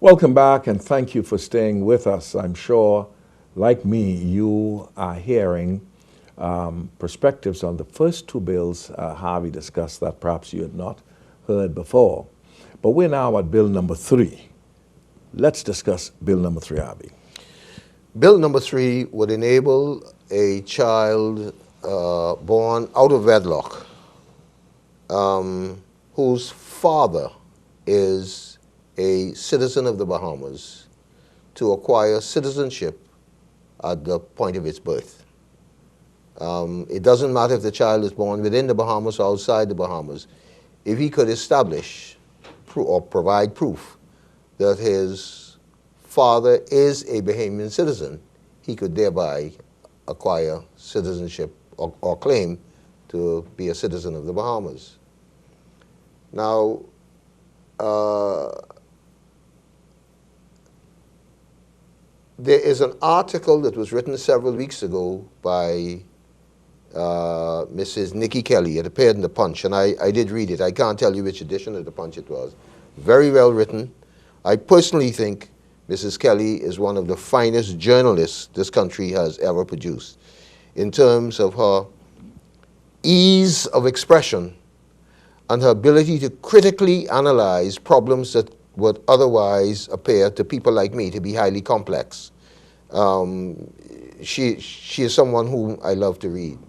Welcome back, and thank you for staying with us. I'm sure, like me, you are hearing perspectives on the first two bills Harvey discussed that perhaps you had not heard before. But we're now at Bill number 3. Let's discuss Bill number 3, Harvey. Bill number 3 would enable a child born out of wedlock whose father is a citizen of the Bahamas to acquire citizenship at the point of its birth. It doesn't matter if the child is born within the Bahamas or outside the Bahamas. If he could establish or provide proof that his father is a Bahamian citizen, he could thereby acquire citizenship or claim to be a citizen of the Bahamas. Now, there is an article that was written several weeks ago by Mrs. Nikki Kelly. It appeared in the Punch, and I did read it. I can't tell you which edition of the Punch it was. Very well written. I personally think Mrs. Kelly is one of the finest journalists this country has ever produced in terms of her ease of expression and her ability to critically analyze problems that would otherwise appear to people like me to be highly complex. She is someone whom I love to read.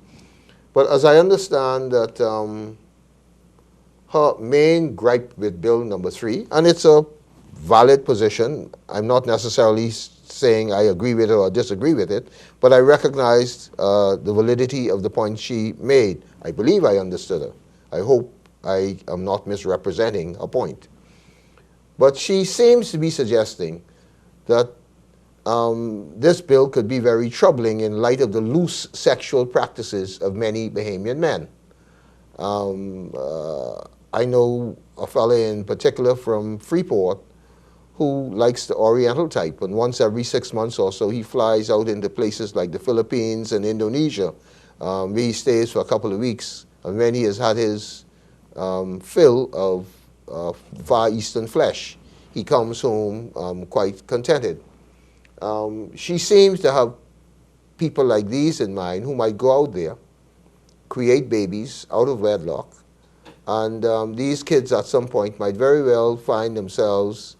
But as I understand that her main gripe with Bill number 3, and it's a valid position, I'm not necessarily saying I agree with it or disagree with it, but I recognized the validity of the point she made. I believe I understood her. I hope I am not misrepresenting a point. But she seems to be suggesting that this bill could be very troubling in light of the loose sexual practices of many Bahamian men. I know a fellow in particular from Freeport who likes the Oriental type, and once every 6 months or so he flies out into places like the Philippines and Indonesia, where he stays for a couple of weeks, and when he has had his fill of Far Eastern flesh, he comes home quite contented. She seems to have people like these in mind who might go out there, create babies out of wedlock, and these kids at some point might very well find themselves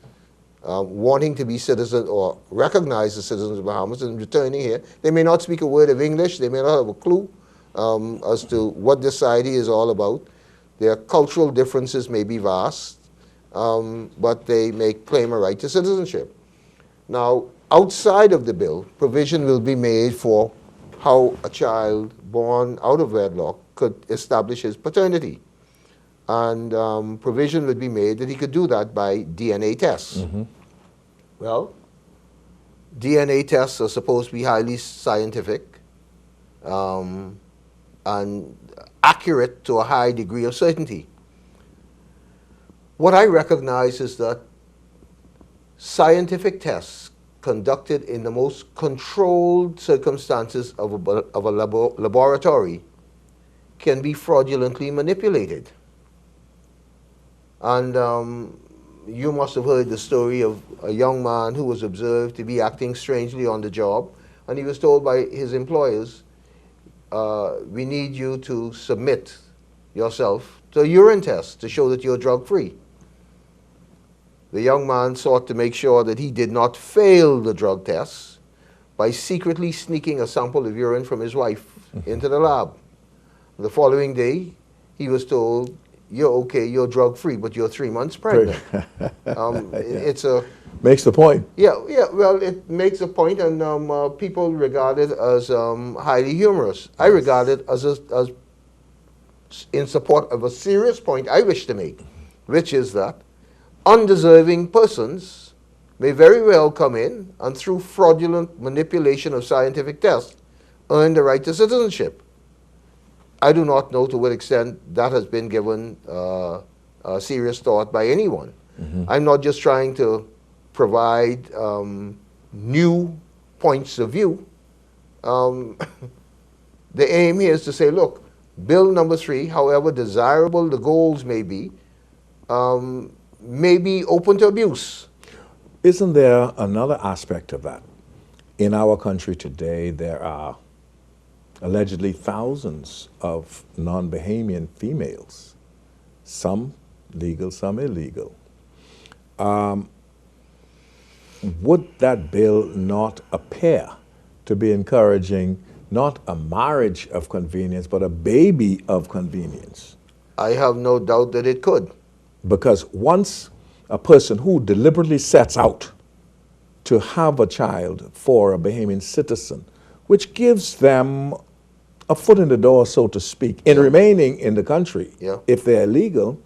wanting to be citizens or recognized as citizens of the Bahamas and returning here. They may not speak a word of English. They may not have a clue as to what this society is all about. Their cultural differences may be vast, but they may claim a right to citizenship. Now, outside of the bill, provision will be made for how a child born out of wedlock could establish his paternity. And provision would be made that he could do that by DNA tests. Mm-hmm. Well, DNA tests are supposed to be highly scientific and accurate to a high degree of certainty. What I recognize is that scientific tests conducted in the most controlled circumstances of a laboratory can be fraudulently manipulated. And you must have heard the story of a young man who was observed to be acting strangely on the job, and he was told by his employers, we need you to submit yourself to a urine test to show that you're drug-free. The young man sought to make sure that he did not fail the drug test by secretly sneaking a sample of urine from his wife into the lab. The following day, he was told, you're okay, you're drug-free, but you're 3 months pregnant. It's a... Makes the point. Yeah, well, it makes a point, and people regard it as highly humorous. I regard it as in support of a serious point I wish to make, which is that undeserving persons may very well come in and through fraudulent manipulation of scientific tests earn the right to citizenship. I do not know to what extent that has been given serious thought by anyone. Mm-hmm. I'm not just trying to provide new points of view. The aim here is to say, look, Bill number 3, however desirable the goals may be open to abuse. isn't there another aspect of that? In our country today, there are allegedly thousands of non-Bahamian females, some legal, some illegal. Would that bill not appear to be encouraging not a marriage of convenience, but a baby of convenience? I have no doubt that it could. Because once a person who deliberately sets out to have a child for a Bahamian citizen, which gives them a foot in the door, so to speak, in remaining in the country, if they're illegal,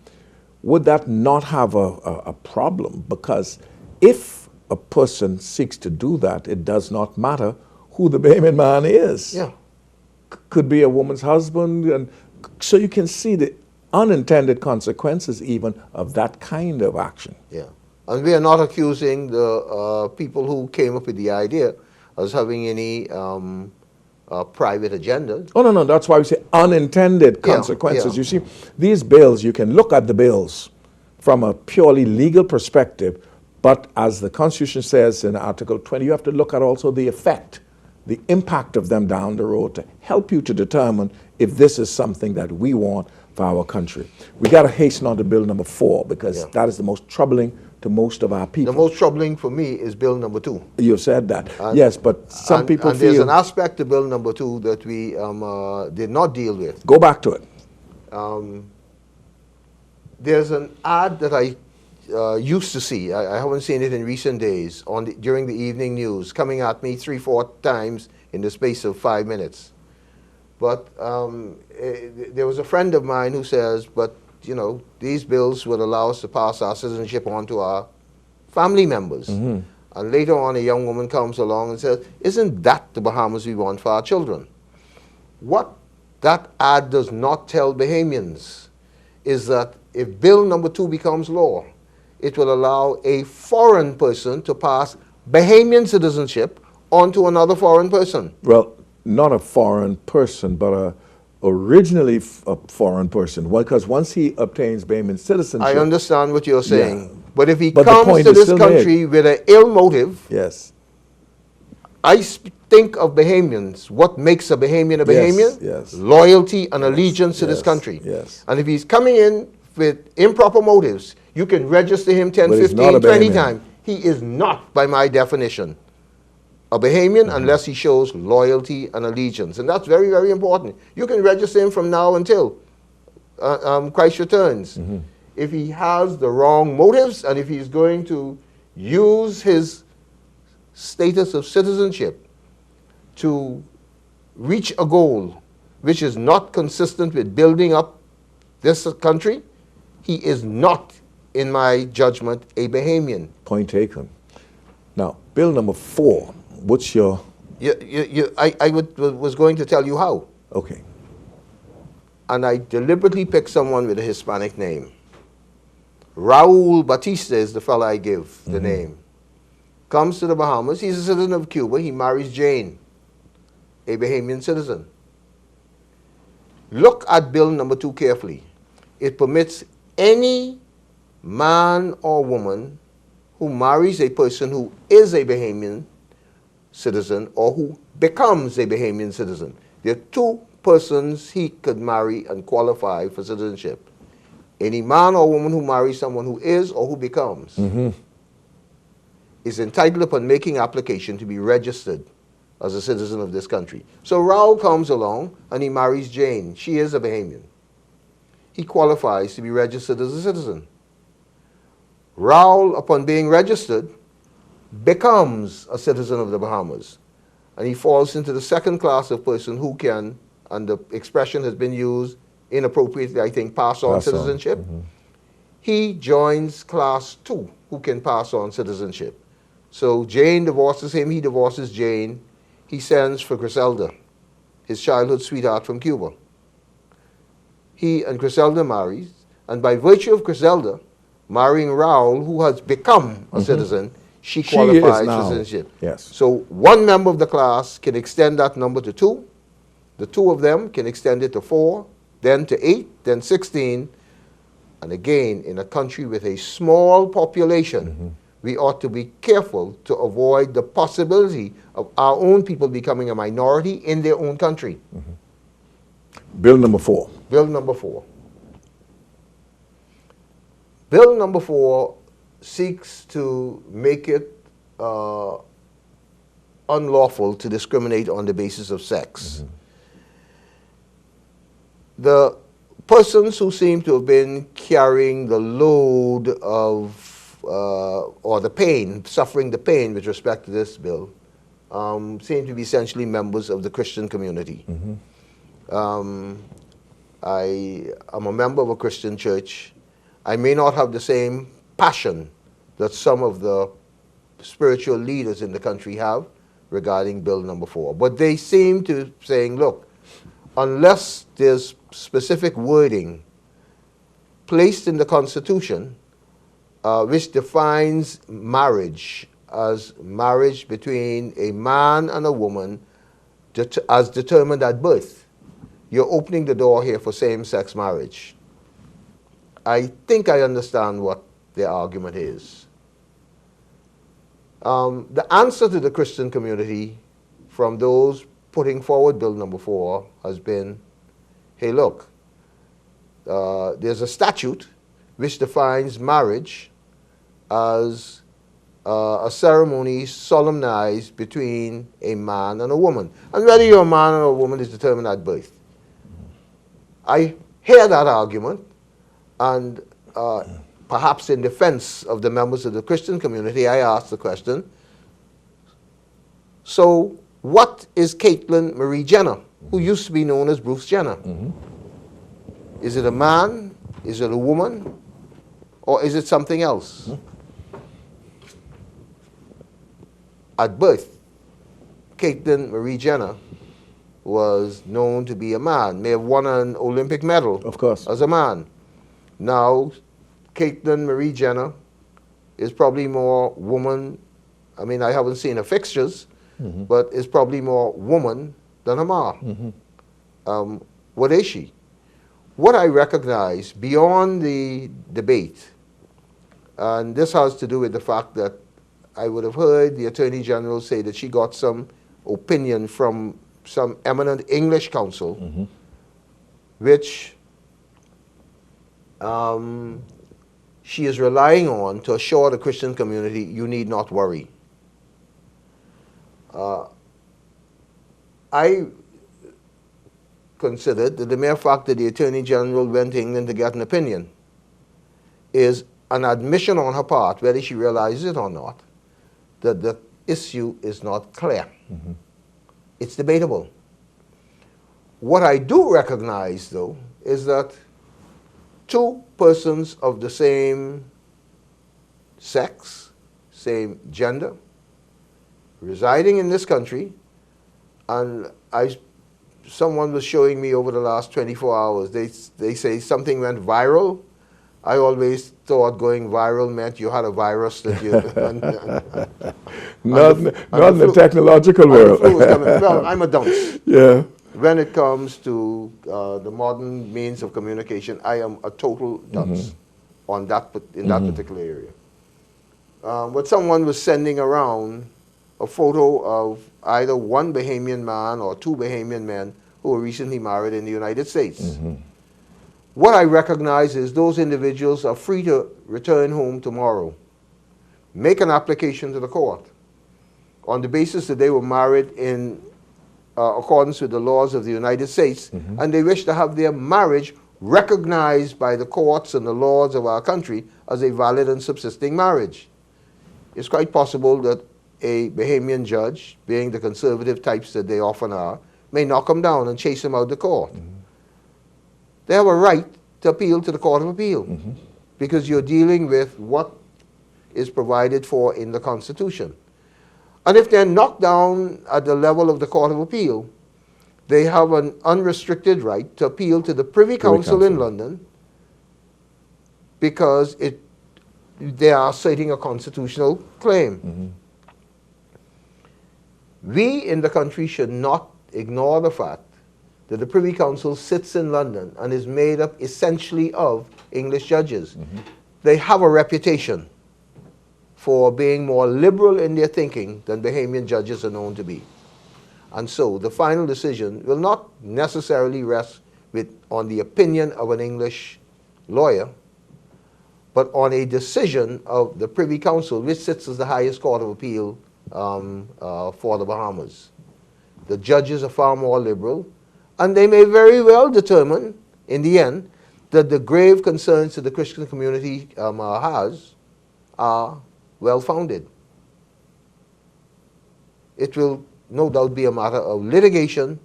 would that not have a problem? Because if a person seeks to do that, it does not matter who the Bahamian man is. Yeah. Could be a woman's husband. And so you can see the unintended consequences even of that kind of action. Yeah. And we are not accusing the people who came up with the idea as having any private agenda. Oh, no, that's why we say unintended consequences. Yeah. You see, these bills, you can look at the bills from a purely legal perspective, but as the Constitution says in Article 20, you have to look at also the effect, the impact of them down the road to help you to determine if this is something that we want for our country. We got to hasten on to bill number 4 because that is the most troubling to most of our people. The most troubling for me is bill number 2. You've said that. Yes, but some people feel... there's an aspect to bill number 2 that we did not deal with. Go back to it. There's an ad that I used to see. I haven't seen it in recent days during the evening news, coming at me 3-4 times in the space of 5 minutes. But there was a friend of mine who says, but you know, these bills would allow us to pass our citizenship on to our family members. And later on, a young woman comes along and says, isn't that the Bahamas we want for our children? What that ad does not tell Bahamians is that if bill number 2 becomes law, it will allow a foreign person to pass Bahamian citizenship onto another foreign person. Well, not a foreign person, but originally a foreign person. Because once he obtains Bahamian citizenship... I understand what you're saying. Yeah. But if he comes to this country with an ill motive... Yes. I think of Bahamians. What makes a Bahamian a Bahamian? Yes. Loyalty and allegiance to this country. Yes. And if he's coming in with improper motives, you can register him 10, but 15, 20 times. He is not, by my definition, a Bahamian unless he shows loyalty and allegiance. And that's very, very important. You can register him from now until Christ returns. If he has the wrong motives and if he's going to use his status of citizenship to reach a goal which is not consistent with building up this country, he is not, in my judgment, a Bahamian. Point taken. Now, bill number 4, what's your... I was going to tell you how. Okay. And I deliberately picked someone with a Hispanic name. Raul Batista is the fellow I give the name. Comes to the Bahamas. He's a citizen of Cuba. He marries Jane, a Bahamian citizen. Look at bill number 2 carefully. It permits any man or woman who marries a person who is a Bahamian citizen or who becomes a Bahamian citizen. There are 2 persons he could marry and qualify for citizenship. Any man or woman who marries someone who is or who becomes is entitled upon making application to be registered as a citizen of this country. So Raul comes along and he marries Jane. She is a Bahamian. He qualifies to be registered as a citizen. Raul, upon being registered, becomes a citizen of the Bahamas. And he falls into the second class of person who can, and the expression has been used inappropriately, I think, pass on citizenship. He joins class 2, who can pass on citizenship. So Jane divorces him, he divorces Jane. He sends for Griselda, his childhood sweetheart from Cuba. He and Griselda marries, and by virtue of Griselda marrying Raul, who has become a citizen, she qualifies for citizenship. Yes. So one member of the class can extend that number to 2. The 2 of them can extend it to 4, then to 8, then 16. And again, in a country with a small population, we ought to be careful to avoid the possibility of our own people becoming a minority in their own country. Bill number 4. Bill number 4. Bill number 4 seeks to make it unlawful to discriminate on the basis of sex. The persons who seem to have been carrying the load of, or the pain, suffering the pain with respect to this bill, seem to be essentially members of the Christian community. I am a member of a Christian church. I may not have the same passion that some of the spiritual leaders in the country have regarding Bill number 4. But they seem to saying, look, unless there's specific wording placed in the Constitution which defines marriage as marriage between a man and a woman as determined at birth, you're opening the door here for same-sex marriage. I think I understand what their argument is. The answer to the Christian community from those putting forward Bill number 4 has been, hey, look, there's a statute which defines marriage as a ceremony solemnized between a man and a woman. And whether you're a man or a woman is determined at birth. I hear that argument, and perhaps in defense of the members of the Christian community, I ask the question, so what is Caitlin Marie Jenner, who used to be known as Bruce Jenner? Is it a man? Is it a woman? Or is it something else? At birth, Caitlin Marie Jenner was known to be a man, may have won an Olympic medal Of course. as a man. Now, Caitlin Marie Jenner is probably more woman. I mean, I haven't seen her fixtures, but is probably more woman than a man. What is she? What I recognize beyond the debate, and this has to do with the fact that I would have heard the Attorney General say that she got some opinion from some eminent English counsel, which she is relying on to assure the Christian community, you need not worry. I considered that the mere fact that the Attorney General went to England to get an opinion is an admission on her part, whether she realizes it or not, that the issue is not clear. It's debatable. What I do recognize, though, is that two persons of the same sex, same gender, residing in this country, and someone was showing me over the last 24 hours, they say something went viral. I always thought going viral meant you had a virus that you... not in the technological world. Well, I'm a dunce. Yeah. When it comes to the modern means of communication, I am a total dunce on that, in that particular area. But someone was sending around a photo of either one Bahamian man or two Bahamian men who were recently married in the United States. What I recognize is those individuals are free to return home tomorrow, make an application to the court on the basis that they were married in accordance with the laws of the United States, and they wish to have their marriage recognized by the courts and the laws of our country as a valid and subsisting marriage. It's quite possible that a Bahamian judge, being the conservative types that they often are, may knock them down and chase them out of the court. They have a right to appeal to the Court of Appeal because you're dealing with what is provided for in the Constitution. And if they're knocked down at the level of the Court of Appeal, they have an unrestricted right to appeal to the Privy Council in London because they are citing a constitutional claim. We in the country should not ignore the fact that the Privy Council sits in London and is made up essentially of English judges. They have a reputation for being more liberal in their thinking than Bahamian judges are known to be. And so the final decision will not necessarily rest on the opinion of an English lawyer, but on a decision of the Privy Council, which sits as the highest court of appeal for the Bahamas. The judges are far more liberal, and they may very well determine, in the end, that the grave concerns that the Christian community has are well-founded. It will no doubt be a matter of litigation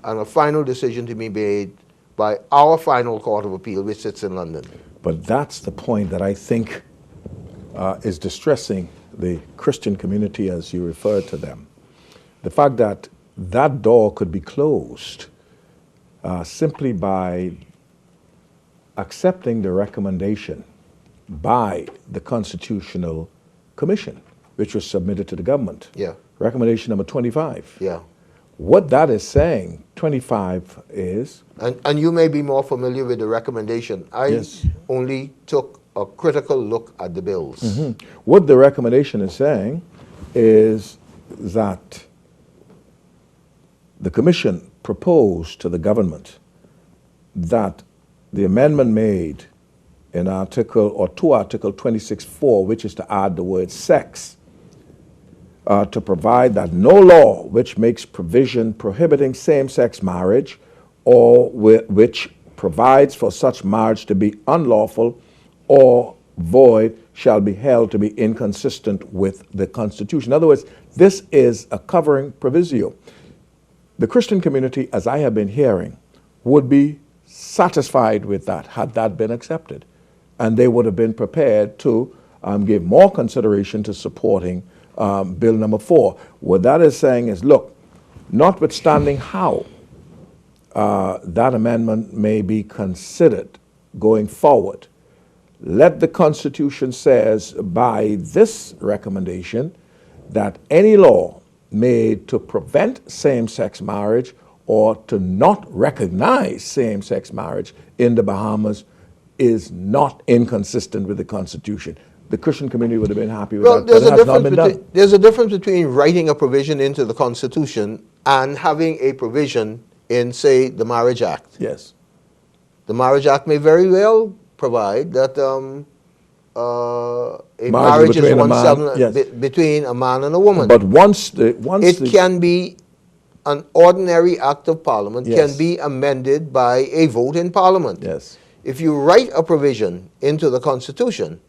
and a final decision to be made by our final court of appeal, which sits in London. But that's the point that I think is distressing the Christian community as you refer to them. The fact that that door could be closed simply by accepting the recommendation by the Constitutional Commission, which was submitted to the government. Yeah. Recommendation number 25. Yeah. What that is saying, 25 is... And you may be more familiar with the recommendation. I only took a critical look at the bills. Mm-hmm. What the recommendation is saying is that the Commission proposed to the government that the amendment made in Article 26(4), which is to add the word sex, to provide that no law which makes provision prohibiting same-sex marriage or which provides for such marriage to be unlawful or void shall be held to be inconsistent with the Constitution. In other words, this is a covering proviso. The Christian community, as I have been hearing, would be satisfied with that had that been accepted. And they would have been prepared to give more consideration to supporting Bill number 4. What that is saying is, look, notwithstanding how that amendment may be considered going forward, let the Constitution says by this recommendation that any law made to prevent same-sex marriage or to not recognize same-sex marriage in the Bahamas is not inconsistent with the Constitution. The Christian community would have been happy with that, but it has not been done. There's a difference between writing a provision into the Constitution and having a provision in, say, the Marriage Act. Yes. The Marriage Act may very well provide that a marriage is between a man and a woman. But it can be an ordinary act of Parliament, can be amended by a vote in Parliament. Yes. If you write a provision into the Constitution,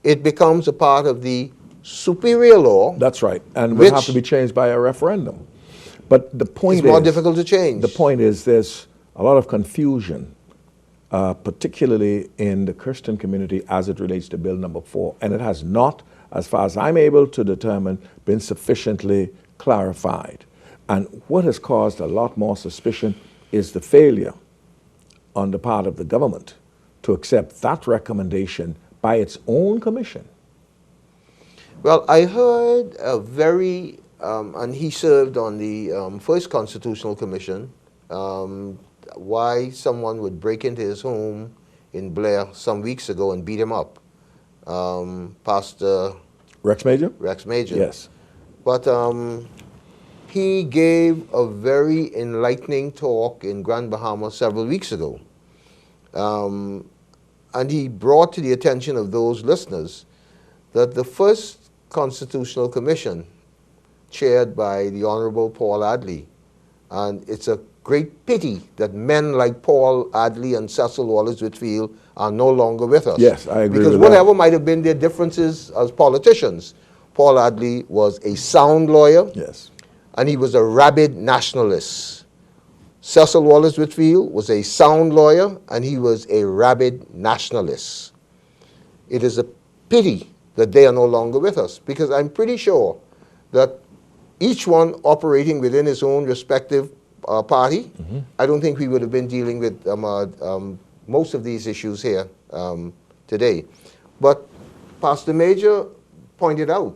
it becomes a part of the superior law. That's right, and would have to be changed by a referendum. But the point is more difficult to change. The point is there's a lot of confusion, particularly in the Christian community as it relates to Bill number 4, and it has not, as far as I'm able to determine, been sufficiently clarified. And what has caused a lot more suspicion is the failure on the part of the government to accept that recommendation by its own commission. Well, I heard a very, and he served on the first Constitutional Commission, why someone would break into his home in Blair some weeks ago and beat him up. Pastor Rex Major? Rex Major. Yes. But he gave a very enlightening talk in Grand Bahama several weeks ago. And he brought to the attention of those listeners that the first Constitutional Commission, chaired by the Honorable Paul Adley, and it's a great pity that men like Paul Adley and Cecil Wallace Whitfield are no longer with us. Yes, I agree with because whatever might have been their differences as politicians, Paul Adley was a sound lawyer. Yes. And he was a rabid nationalist. Cecil Wallace Whitfield was a sound lawyer, and he was a rabid nationalist. It is a pity that they are no longer with us, because I'm pretty sure that each one operating within his own respective party, I don't think we would have been dealing with most of these issues here today. But Pastor Major pointed out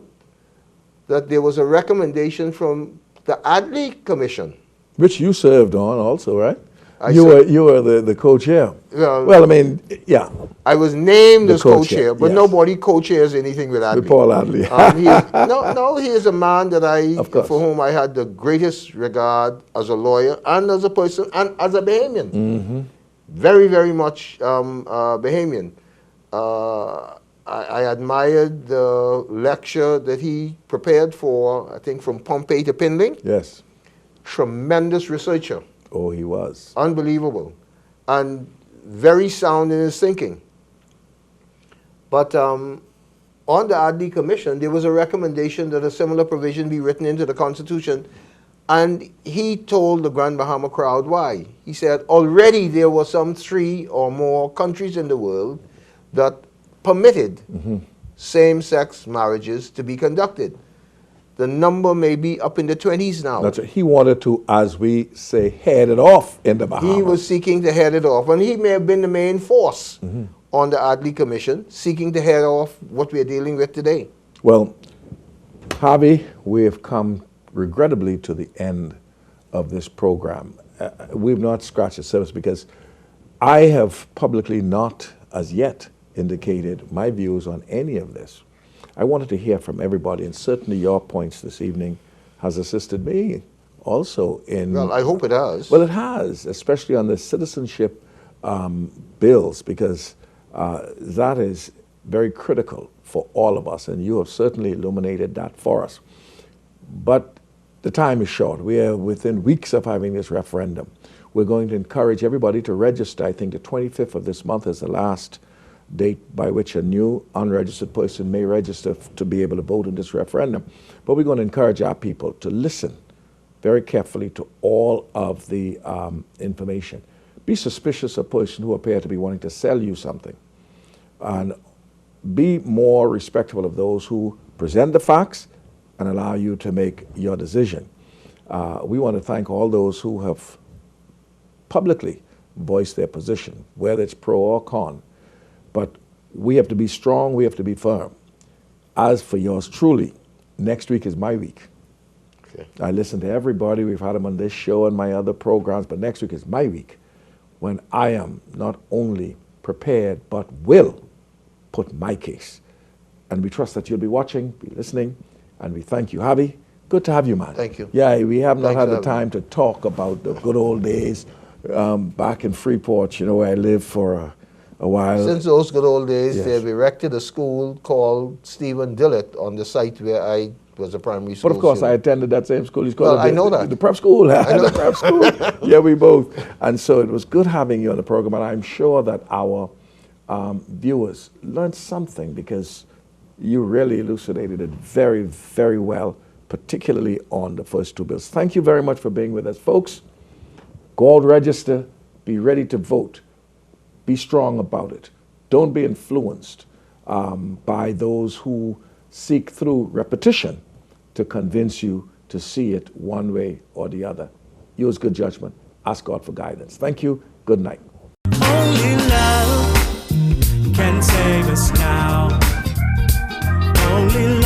that there was a recommendation from the Adley Commission. Which you served on also, right? You were the co-chair. Well, I mean, yeah. I was named The as co-chair, but yes. nobody co-chairs anything with Adley. With Paul Adley. He is a man that for whom I had the greatest regard as a lawyer and as a person and as a Bahamian. Mm-hmm. Very, very much Bahamian. I admired the lecture that he prepared for, I think, from Pompey to Pindling. Yes. Tremendous researcher. Oh, he was. Unbelievable. And very sound in his thinking. But on the Adley Commission, there was a recommendation that a similar provision be written into the Constitution. And he told the Grand Bahama crowd why. He said already there were some 3 or more countries in the world that permitted same-sex marriages to be conducted. The number may be up in the 20s now. That's right. He wanted to, as we say, head it off in the Bahamas. He was seeking to head it off. And he may have been the main force on the Adley Commission, seeking to head off what we're dealing with today. Well, Harvey, we have come regrettably to the end of this program. We've not scratched the surface because I have publicly not as yet indicated my views on any of this. I wanted to hear from everybody, and certainly your points this evening has assisted me also in... Well, I hope it has. Well, it has, especially on the citizenship bills, because that is very critical for all of us, and you have certainly illuminated that for us. But the time is short. We are within weeks of having this referendum. We're going to encourage everybody to register. I think the 25th of this month is the last date by which a new unregistered person may register to be able to vote in this referendum. But we're going to encourage our people to listen very carefully to all of the information. Be suspicious of persons who appear to be wanting to sell you something. And be more respectful of those who present the facts and allow you to make your decision. We want to thank all those who have publicly voiced their position, whether it's pro or con. But we have to be strong, we have to be firm. As for yours truly, next week is my week. Okay. I listen to everybody. We've had them on this show and my other programs, but next week is my week when I am not only prepared, but will put my case. And we trust that you'll be watching, be listening, and we thank you. Harvey, good to have you, man. Thank you. Yeah, we have not had the time to talk about the good old days back in Freeport, you know, where I lived for a while. Since those good old days, yes, they've erected a school called Stephen Dillett on the site where I was a primary school But of course, student. I attended that same school. He's called I know that. The prep school. I know. The prep school. Yeah, we both. And so it was good having you on the program, and I'm sure that our viewers learned something because you really elucidated it very, very well, particularly on the first 2 bills. Thank you very much for being with us, folks. Go out, register, be ready to vote. Be strong about it. Don't be influenced by those who seek through repetition to convince you to see it one way or the other. Use good judgment. Ask God for guidance. Thank you. Good night. Only love can save us now. Only